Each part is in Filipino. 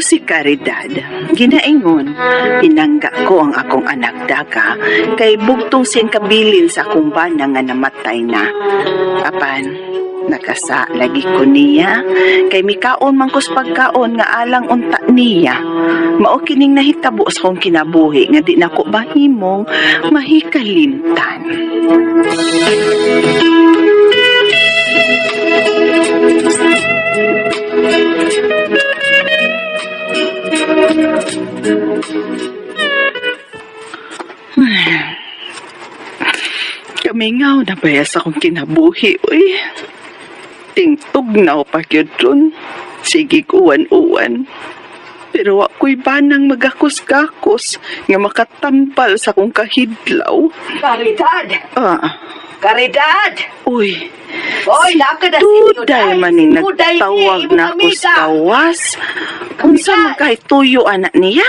si Caridad. Ginaingon, pinangga ko ang akong anak daga kay bugtong siyang kabilin sa akong bana nga namatay na. Apan, nakasa lagi ko niya kay mikaon mangkos pagkaon nga alang unta niya. Mao kining nahitabo sa akong kinabuhi nga di nako bahimong mahikalimtan. Kamingaw na bayas akong kinabuhi, uy. Tingtog na o pagyod ron. Sige kuwan-uwan. Pero ako'y banang magakos-kakos nga makatampal sa akong kahidlaw. Caridad! Ah, Caridad! uy. Oy, laka na Tuday maning nagtawag na ako sa kawas. Kung sa magkahituyo anak niya.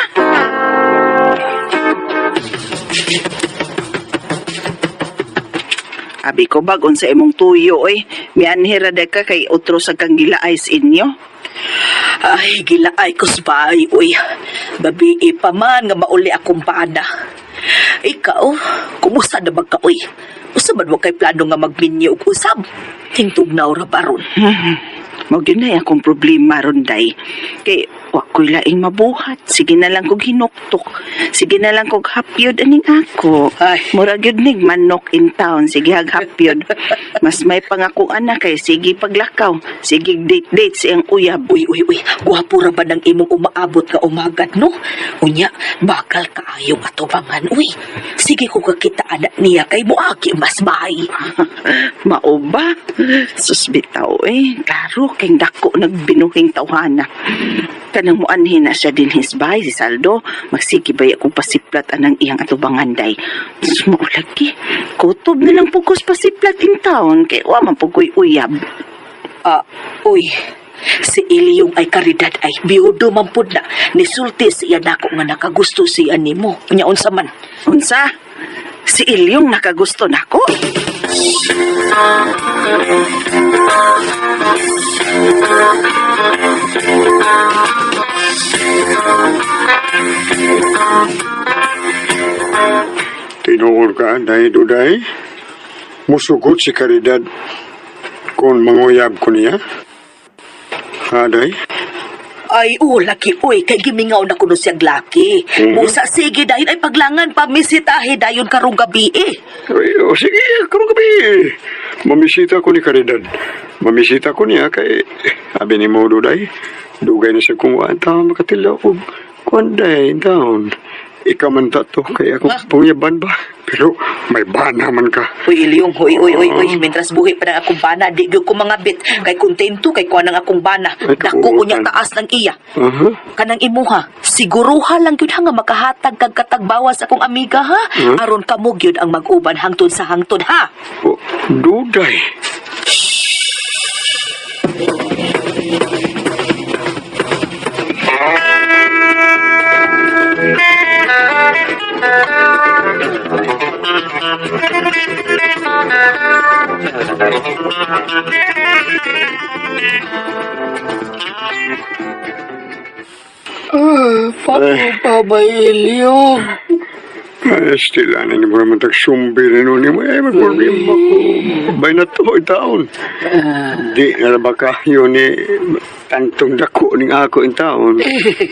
Abi ko bagon sa imong tuyo eh. Mianhira de ka kay utro sa kang gilaay sa inyo. Ay, gilaay ko sabay, uy. Babii pa man nga mauli akong paana. Ikaw, kumusta na ba ka, uy? Usabad mo kay plano nga magminyo og usab. Tingtog na ora baron. Mao gyud na akong problema ron day. Kay wa ko'y laing mabuhat. Sige na lang kog hinuktok. Sige na lang kog hapyod aning ako. Ay. Murag gyud nig manok in town. Sige haghapyod. Mas may pangakong anak kay sige paglakaw. Sige date-date siyang uyab. Uy, guwapo ra ba ng imong umaabot nga umagat, no? Unya, bakal kaayong atubangan, uy. Sige ko kakita anak niya kay moagi mas bahay. Mao ba? Sus bitaw eh. Klaro kay dako nagbinuhing tawhana. Kanang muanhin na siya din hisbay si Saldo. Magsige ba akong pasiplat anang iyang atubangan day. Sus mo lagi. Kutob na lang pugkos pasiplat in town. Kay wa man pugoy uyab. Uy. Si Ilyong ay Caridad ay biudo man pud na. Nisulti siya nako nga nakagusto siya nimo. Unya unsa man? Unsa? Si Ilyong nakagusto nako? Tinuol ka, Duday? Musugot si Caridad kung manguyab ko niya? Ha, Day? Ay, laki, uy, kay gimingaw na kuno siyang laki. Musa, sige, dahil ay paglangan pamisitahe dayon karong gabi eh. Ay, sige, karong gabi. Mamisita ko ni Caridad. Mamisita ko niya kay, sabi ni mo, Duday, dugay na siya kumuhaan tao makatilaw ko. Kuanday, down. Ikaw man tato, kaya ako pungyaban ba? Pero may bana man ka. Uy, Ilyong, uy. Mientras buhi pa na akong bana, di gyud ko mga bit. Kay kontento, kay kuha ng akong bana. Dako unya taas ng iya. Kanang imuha, siguruha lang gyud nga makahatag kag katagbawas akong amiga, ha? Aron kamo gyud ang mag-uban hangtod sa hangtod, ha? Oh, Duday. Pabayilyo. Ay, stila na ni mo naman tagsumbi rin ni mo. Ay, mag-problema ko. Bay na to, taon. Di na ba kayo ni tantong dako ning ako in taon.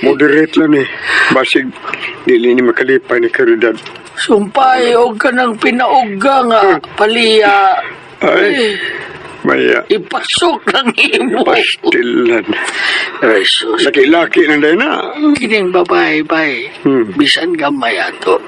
Moderate lang eh. Basig, dili ni makalipay ni Caridad. Sumpay, huwag ka nang pinauga nga, paliya. Ay, maya. Ipasok ng imo. Pastilan. Ay, sus. Laki-laki na dahil na. Kining babae-bay. Bisan gamay ato.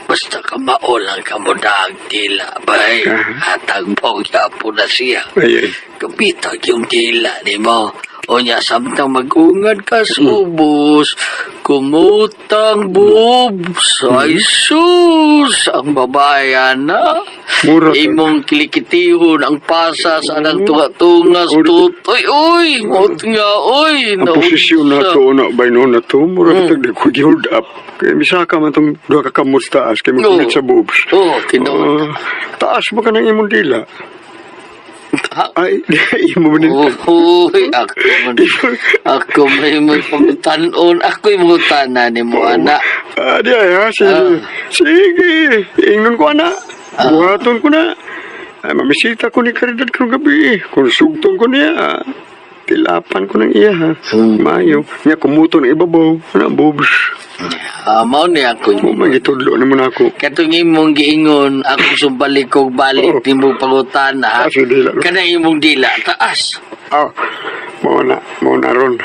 Basta ka maulang ka mo na ang tila, bay. Hatag pogya po na siya. Ay. Kapitag yung tila ni mo. O niya, samtang mag-ungad ka sa ubos, kumutang boobs. Ay, sus! Ang babayan na. Mura ka. Imong kilikitihon ang pasas anang tunga-tungas tutoy. Uy! Mot nga, uy! Ang posisyon na to, na bay no na to, mura ka tagdi ko hold up. Kaya misaka man itong doha ka kamot taas, kaya magkulit sa boobs. Oo, tinood. Taas mo ka ng imong dila. Ay, imo man. Uy, ako may pagtanon. Ako'y mutana ni mo, anak. Di ay ha, sige. Ingon ko na. Buhaton ko na. Ay, mamisita ko ni Caridad karong gabi. Kung sugton ko niya, tilapan ko ng iya ha. Mayo. Niya kumuto ng ibabaw. Anak, bobs. Mao ni ako. Magitudlo naman ako. Katong imong giingon, ako sumbalik kog balik, timo pangutana. Dila. Kana imong dila, taas. Mo na ron.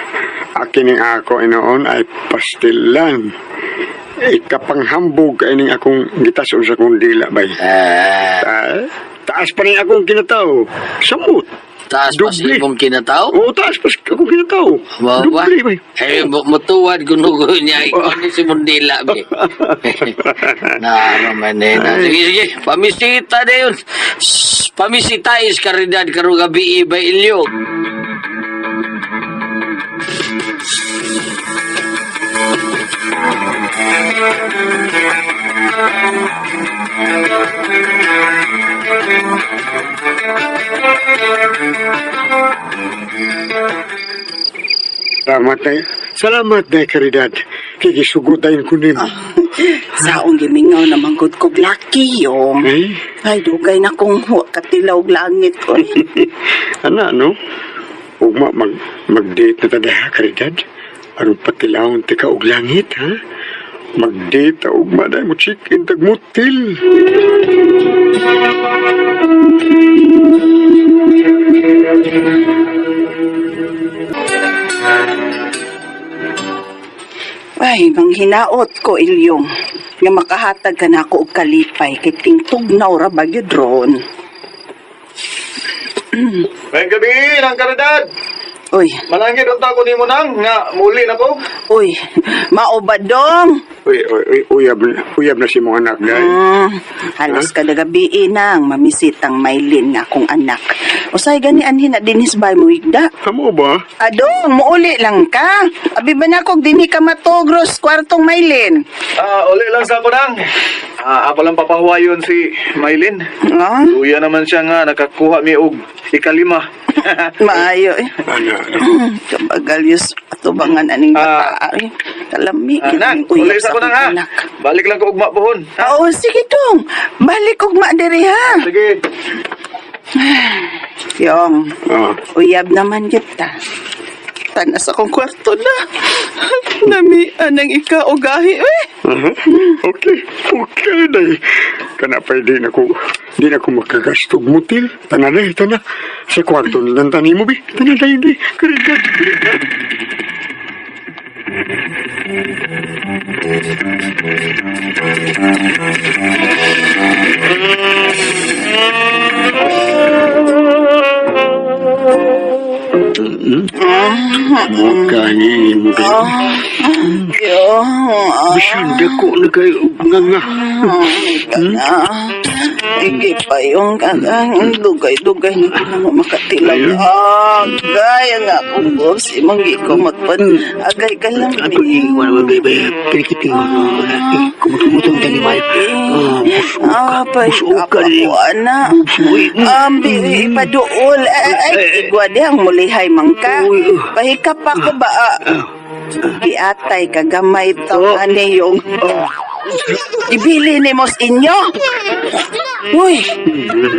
Akin ng ako inoon ay pastilan. Ikapanghambog kay ning akong gitason sa kong dila bay. Taas pa rin akong kinataw. Samot. Taas pa si imong kinataw? Oo, taas pa akong kinataw. Dubli bay. Mutuwad gunugo niya. Ikaw si Mundila, be. Naman Sige. Pamisita na yun. Pamisitayis Caridad karong gabi ba Ilyo. Salamat na, Caridad. Kikisugutan ko nimo. Saong gimingaw naman gud kog laki yung. Ay, dugay na kong katilaw og langit ko. Ana, no? Ugma, mag-date na tada, Caridad. Aron patilawon tika og langit, ha? Mag-date, ugma na mo chicken, tagmutil. Ay, mang hinaot ko, Ilyong. Nga makahatag ka na ako og kalipay kay tingtugnaw ra bagyo dron. May gabi ng Caridad. Uy, Malangit unta ko nimo nang nga muli na ko. uy, maobadong. Uyab na si mong anak, guys. Halos kada gabi nang mamisitang Maylin nga akong anak. Usay gani anhin na dinis bay mo igda. Amo ba? Adong, muuli lang ka. Abi ba na kog dini ka matogros kwartong Maylin? Uli lang sa ako nang. Ako lang papahuwayon si Maylin. Ah, Luya naman siya nga nakakuha mi og ikalima. maayo eh. Ana. Kabagalyos atubangan aning bata. Ay, kalami. Nang, uli sa ako nang ha. Balik lang ko ugma pohon. Oo, sige dong. Balik ugma diri ha. Sige. Yung, Ah. uyab naman kita. Tanas akong kwarto na. Namian ang ika-ugahi eh. Okay, day. Kana pa di na ko makagastog mutil. Tana day, tana. Sa kwarto nilang tani mo, bi. Tana day. Caridad. Mukhahin mo kayo. Bisan dako na kayo nga. Hindi pa yung kanang dugay-dugay na kinamo makatilaw. Gaya nga kung boss, manggi ko matpan. Agay ka lang. Ako iwan mo, baby. Pinikitin mo. Kumutong tani mo. Pay ako ana. Biri paduol. Ay, igwa di ang mulihay mangka. Pahikap ako ba? Giatay kagamay to ani yung ibili ni mos inyo. Uy,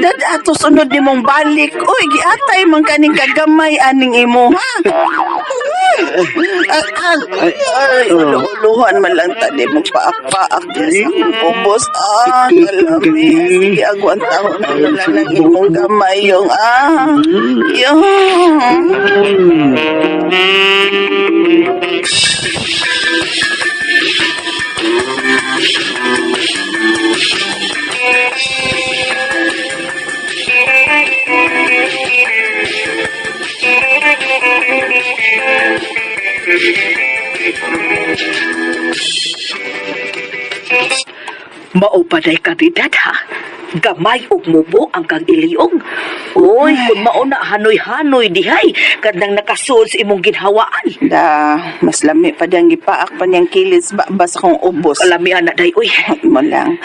dad ato sunod ni mong balik. Uy, giatay man kaning kagamay aning imo ha. Ay, luhan man lang tadi magpaak-paak sa ubos. Kalami. Sige, agwan taon na wala lang imong gamay yung yung. Maupaday Caridad ha. Gamay ug mubo ang kang iliyong. Oy, kung mauna hanoy-hanoy dihay, kadang nakasuod sa imong ginhawaan. Da, mas lami pa diyang gipaak pa niyang kilis bas akong ubos. Kalamian na day, uy. Mo lang,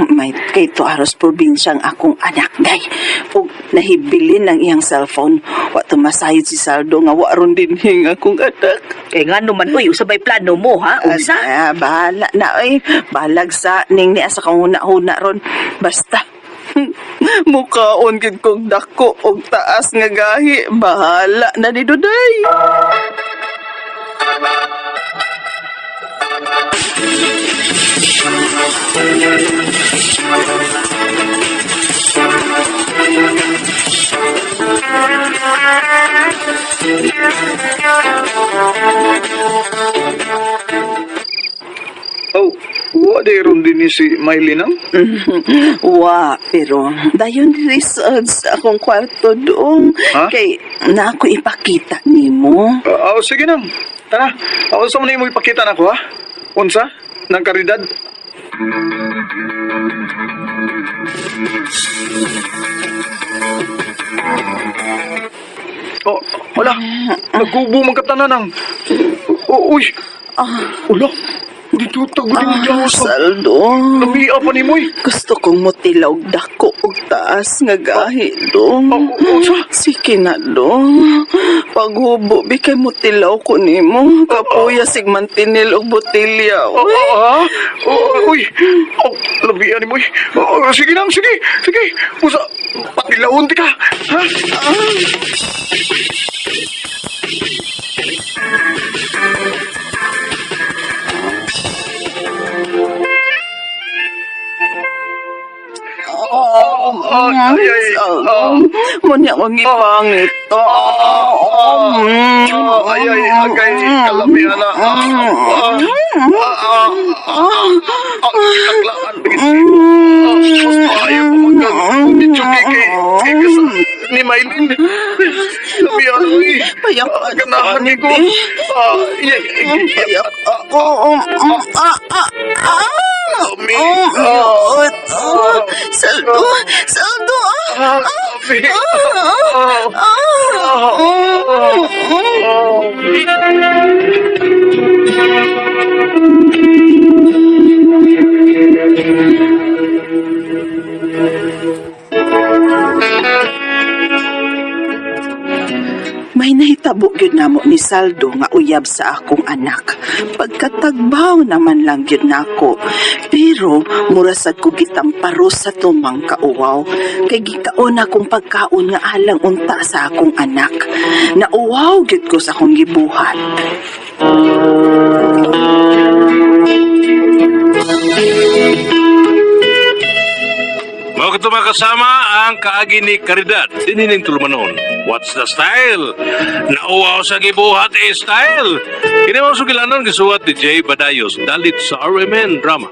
may kay to aros probinsyang akong anak day. Ug nahibilin ang iyang cellphone. Wa tumasayod si Saldo nga wa ron dinhi nga akong anak. Kaya nga naman, uy, usabay plano mo, ha? Unsa? Bahala na, oy. Balag sa ning niya sa kahuna-huna ron. Basta, mukaon gid kong dako og taas nga gahi. Bahala na ni Duday. Oh, wa di ron din ni si Mylene ang? Wa, pero dayon diri sa akong kwarto doong. Ha? Kay na ako ipakita nimo. Sige nang. Tara, ako sa mo ipakita na ko ha? Unsa? Nang karidad? Oh, wala. Nagkubo magkatanan ang. Uy. Wala. Dito tago din mo dyan sa... Saldo. Lamia pa ni Moy. Gusto kong mutilaw dako og taas nga gahi dong. Unsa? Sige na dong. Paghubo bikay mutilaw ko nimo. Kapuya sigmantinil og botilya. Ha? Uy. Lamia ni Moy. Sige nang, sige. Sige. Musa, patilawon di ka. Ha? Munya ko ngipangit to. Agay, kalamihan na. Taklaan. Ayaw ko mag-umidyo kay ni Maylin. Lamihan na. Payak Ganahan ni ko. Payak ako. Saldo. Saldo. May nahitabo gyud namo ni Saldo nga uyab sa akong anak. Pagkatagbaw naman lang gyud nako. Pero murasad ko gitamparo sa tumang kauwaw. Kay gikaon akong pagkaon nga alang unta sa akong anak. Nauwaw gyud ko sa akong gibuhat. Mga katuma kasama ang kaagi ni Caridad. Dinining tulumanon. What's the style? Nauwaw sa gibuhat style. Kinamang sugilanon gisuwat ni Jay Badayos. Dalit sa RMN Drama.